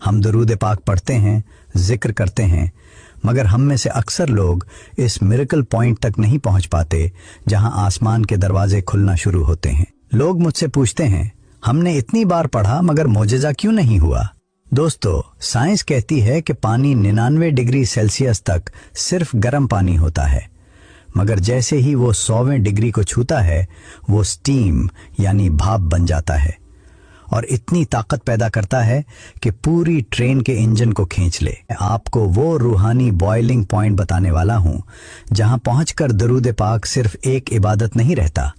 हम दरूद पाक पढ़ते हैं, जिक्र करते हैं, मगर हम में से अक्सर लोग इस मिरेकल पॉइंट तक नहीं पहुंच पाते जहां आसमान के दरवाजे खुलना शुरू होते हैं। लोग मुझसे पूछते हैं, हमने इतनी बार पढ़ा मगर मोजज़ा क्यों नहीं हुआ? दोस्तों, साइंस कहती है कि पानी 99 डिग्री सेल्सियस तक सिर्फ गर्म पानी होता है, मगर जैसे ही वो 100वें डिग्री को छूता है वो स्टीम यानी भाप बन जाता है और इतनी ताकत पैदा करता है कि पूरी ट्रेन के इंजन को खींच ले। आपको वो रूहानी बॉइलिंग पॉइंट बताने वाला हूँ जहाँ पहुँचकर दरूद पाक सिर्फ एक इबादत नहीं रहता,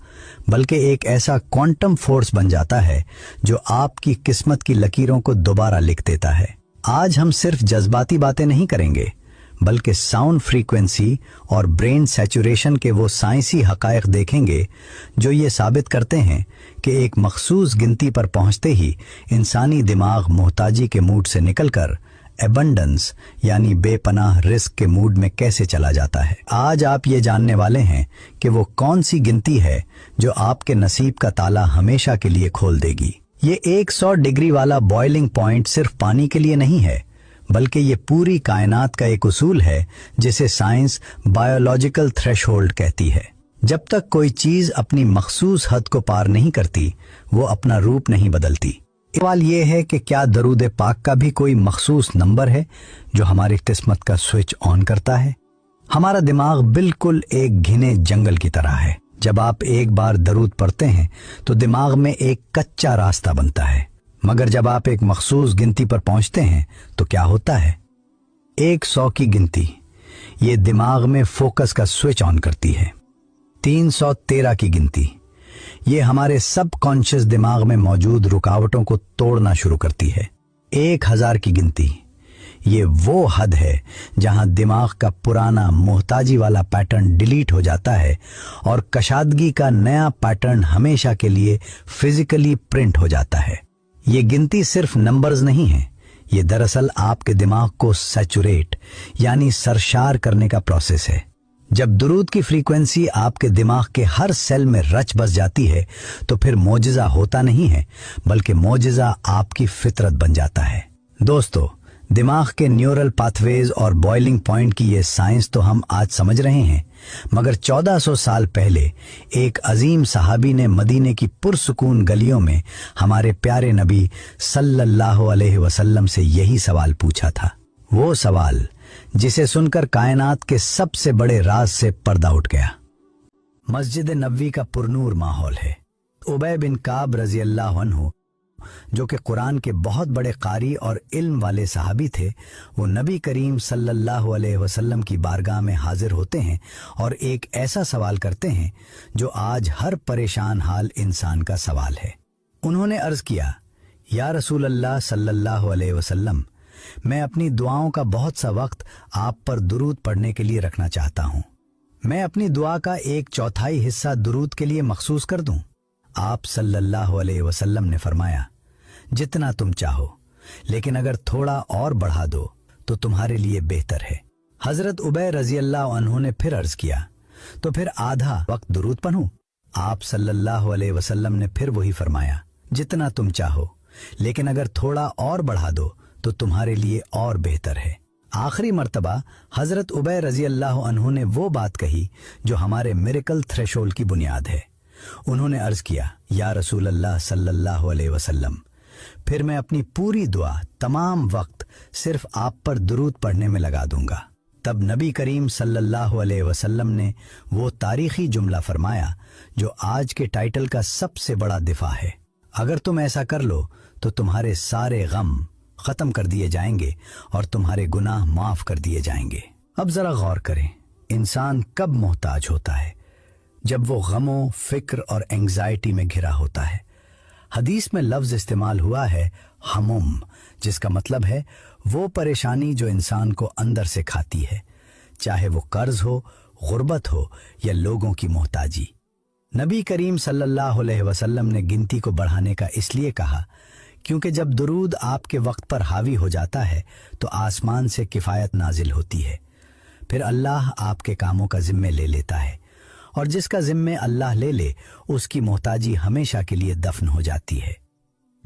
बल्कि एक ऐसा क्वांटम फोर्स बन जाता है जो आपकी किस्मत की लकीरों को दोबारा लिख देता है। आज हम सिर्फ जज्बाती बातें नहीं करेंगे, बल्कि साउंड फ्रीक्वेंसी और ब्रेन सैचुरेशन के वो साइंसी हकायक देखेंगे जो ये साबित करते हैं कि एक मखसूस गिनती पर पहुंचते ही इंसानी दिमाग मोहताजी के मूड से निकलकर एबंडेंस यानी बेपनाह रिस्क के मूड में कैसे चला जाता है। आज आप ये जानने वाले हैं कि वो कौन सी गिनती है जो आपके नसीब का ताला हमेशा के लिए खोल देगी। ये 100 डिग्री वाला बॉइलिंग पॉइंट सिर्फ पानी के लिए नहीं है, बल्कि ये पूरी कायनात का एक उसूल है जिसे साइंस बायोलॉजिकल थ्रेशहोल्ड कहती है। जब तक कोई चीज अपनी मखसूस हद को पार नहीं करती, वो अपना रूप नहीं बदलती। सवाल ये है कि क्या दरूद पाक का भी कोई मखसूस नंबर है जो हमारी किस्मत का स्विच ऑन करता है? हमारा दिमाग बिल्कुल एक घिने जंगल की तरह है। जब आप एक बार दरूद पढ़ते हैं तो दिमाग में एक कच्चा रास्ता बनता है, मगर जब आप एक मखसूस गिनती पर पहुंचते हैं तो क्या होता है? 100 की गिनती ये दिमाग में फोकस का स्विच ऑन करती है। 313 की गिनती ये हमारे सब कॉन्शियस दिमाग में मौजूद रुकावटों को तोड़ना शुरू करती है। 1000 की गिनती ये वो हद है जहां दिमाग का पुराना मोहताजी वाला पैटर्न डिलीट हो जाता है और कशादगी का नया पैटर्न हमेशा के लिए फिजिकली प्रिंट हो जाता है। ये गिनती सिर्फ नंबर्स नहीं है, ये दरअसल आपके दिमाग को सैचुरेट यानी सरशार करने का प्रोसेस है। जब दुरूद की फ्रीक्वेंसी आपके दिमाग के हर सेल में रच बस जाती है तो फिर मोजिज़ा होता नहीं है, बल्कि मोजिज़ा आपकी फितरत बन जाता है। दोस्तों, दिमाग के न्यूरल पाथवेज और बॉइलिंग पॉइंट की ये साइंस तो हम आज समझ रहे हैं, मगर 1400 साल पहले एक अजीम सहाबी ने मदीने की पुरसुकून गलियों में हमारे प्यारे नबी सल्लल्लाहु अलैहि वसल्लम से यही सवाल पूछा था। वो सवाल जिसे सुनकर कायनात के सबसे बड़े राज से पर्दा उठ गया। मस्जिद नबवी का पुरनूर माहौल है। उबय बिन काब रजी अल्लाह अन्हु, जो कि कुरान के बहुत बड़े कारी और इल्म वाले सहाबी थे, वो नबी करीम सल्लल्लाहु अलैहि वसल्लम की बारगाह में हाजिर होते हैं और एक ऐसा सवाल करते हैं जो आज हर परेशान हाल इंसान का सवाल है। उन्होंने अर्ज किया, या रसूल अल्लाह सल्लल्लाहु अलैहि वसल्लम, मैं अपनी दुआओं का बहुत सा वक्त आप पर दुरूद पढ़ने के लिए रखना चाहता हूँ। मैं अपनी दुआ का 1/4 हिस्सा दुरूद के लिए मखसूस कर दूं। आप सल्लल्लाहु अलैहि वसल्लम ने फरमाया, जितना तुम चाहो, लेकिन अगर थोड़ा और बढ़ा दो तो तुम्हारे लिए बेहतर है। हजरत उबय रजी अल्लाह अन्हु ने फिर अर्ज किया, तो फिर आधा वक्त दुरूद पढ़ूं? आप सल्लल्लाहु अलैहि वसल्लम ने फिर वही फरमाया, जितना तुम चाहो, लेकिन अगर थोड़ा और बढ़ा दो तो तुम्हारे लिए और बेहतर है। आखिरी मर्तबा हजरत उबय रजी अल्लाह अन्हु ने वो बात कही जो हमारे मिरेकल थ्रेशोल्ड की बुनियाद है। उन्होंने अर्ज किया, या रसूल अल्लाह सल्लल्लाहु अलैहि वसल्लम, फिर मैं अपनी पूरी दुआ तमाम वक्त सिर्फ आप पर दुरूद पढ़ने में लगा दूंगा। तब नबी करीम सल्लल्लाहु अलैहि वसल्लम ने वो तारीखी जुमला फरमाया जो आज के टाइटल का सबसे बड़ा दिफा है, अगर तुम ऐसा कर लो तो तुम्हारे सारे गम खत्म कर दिए जाएंगे और तुम्हारे गुनाह माफ कर दिए जाएंगे। अब जरा गौर करें, इंसान कब मोहताज होता है? जब वो गमों, फिक्र और एंग्जाइटी में घिरा होता है। हदीस में लफ्ज इस्तेमाल हुआ है हमुम, जिसका मतलब है वो परेशानी जो इंसान को अंदर से खाती है, चाहे वो कर्ज हो, गुर्बत हो या लोगों की मोहताजी। नबी करीम सल्लल्लाहु अलैहि वसल्लम ने गिनती को बढ़ाने का इसलिए कहा क्योंकि जब दुरूद आपके वक्त पर हावी हो जाता है तो आसमान से किफ़ायत नाजिल होती है। फिर अल्लाह आपके कामों का जिम्मे ले लेता है और जिसका जिम्मे अल्लाह ले ले उसकी मोहताजी हमेशा के लिए दफन हो जाती है।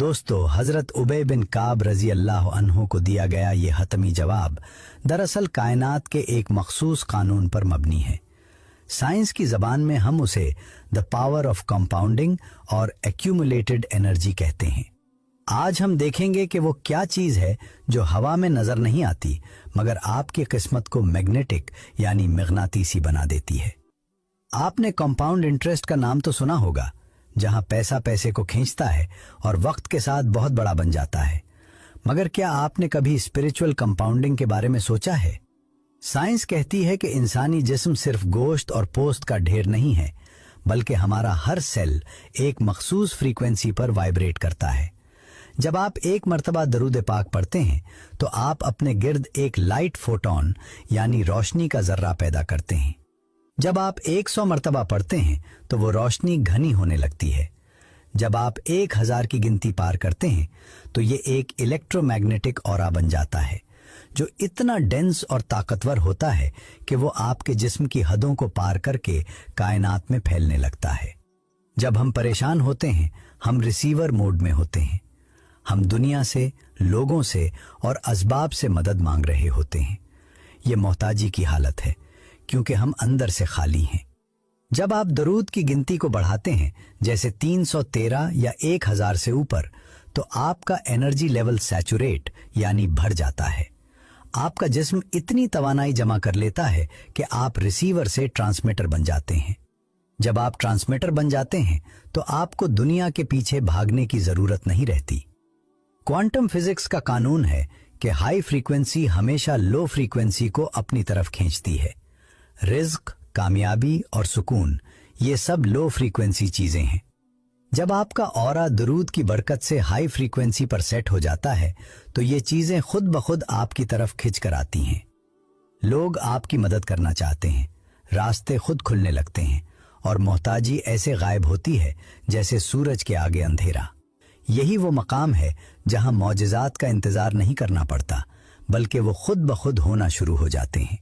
दोस्तों, हजरत उबय बिन काब रजी अल्लाह अन्हु को दिया गया ये हतमी जवाब दरअसल कायनात के एक मखसूस कानून पर मबनी है। साइंस की जबान में हम उसे द पावर ऑफ कंपाउंडिंग और एक्यूमुलेटेड एनर्जी कहते हैं। आज हम देखेंगे कि वो क्या चीज है जो हवा में नजर नहीं आती मगर आपकी किस्मत को मैग्नेटिक यानी मगनातीसी बना देती है। आपने कंपाउंड इंटरेस्ट का नाम तो सुना होगा, जहां पैसा पैसे को खींचता है और वक्त के साथ बहुत बड़ा बन जाता है। मगर क्या आपने कभी स्पिरिचुअल कंपाउंडिंग के बारे में सोचा है? साइंस कहती है कि इंसानी जिस्म सिर्फ गोश्त और पोस्त का ढेर नहीं है, बल्कि हमारा हर सेल एक मखसूस फ्रीक्वेंसी पर वाइब्रेट करता है। जब आप एक मर्तबा दरूद पाक पढ़ते हैं तो आप अपने गिर्द एक लाइट फोटोन यानी रोशनी का जर्रा पैदा करते हैं। जब आप 100 मर्तबा पढ़ते हैं तो वो रोशनी घनी होने लगती है। जब आप 1000 की गिनती पार करते हैं तो ये एक इलेक्ट्रोमैग्नेटिक ऑरा बन जाता है, जो इतना डेंस और ताकतवर होता है कि वो आपके जिस्म की हदों को पार करके कायनात में फैलने लगता है। जब हम परेशान होते हैं, हम रिसीवर मोड में होते हैं। हम दुनिया से, लोगों से और असबाब से मदद मांग रहे होते हैं। ये मोहताजी की हालत है, क्योंकि हम अंदर से खाली हैं। जब आप दरूद की गिनती को बढ़ाते हैं, जैसे 313 या 1000 से ऊपर, तो आपका एनर्जी लेवल सैचुरेट यानी भर जाता है। आपका जिस्म इतनी तवानाई जमा कर लेता है कि आप रिसीवर से ट्रांसमीटर बन जाते हैं। जब आप ट्रांसमीटर बन जाते हैं तो आपको दुनिया के पीछे भागने की जरूरत नहीं रहती। क्वांटम फिजिक्स का कानून है कि हाई फ्रीक्वेंसी हमेशा लो फ्रीक्वेंसी को अपनी तरफ खींचती है। रिज्क, कामयाबी और सुकून, ये सब लो फ्रीक्वेंसी चीजें हैं। जब आपका ऑरा दरूद की बरकत से हाई फ्रीक्वेंसी पर सेट हो जाता है तो ये चीजें खुद ब खुद आपकी तरफ खिंच कर आती हैं। लोग आपकी मदद करना चाहते हैं, रास्ते खुद खुलने लगते हैं और मोहताजी ऐसे गायब होती है जैसे सूरज के आगे अंधेरा। यही वो मकाम है जहां मौजिज़ात का इंतजार नहीं करना पड़ता, बल्कि वो खुद ब खुद होना शुरू हो जाते हैं।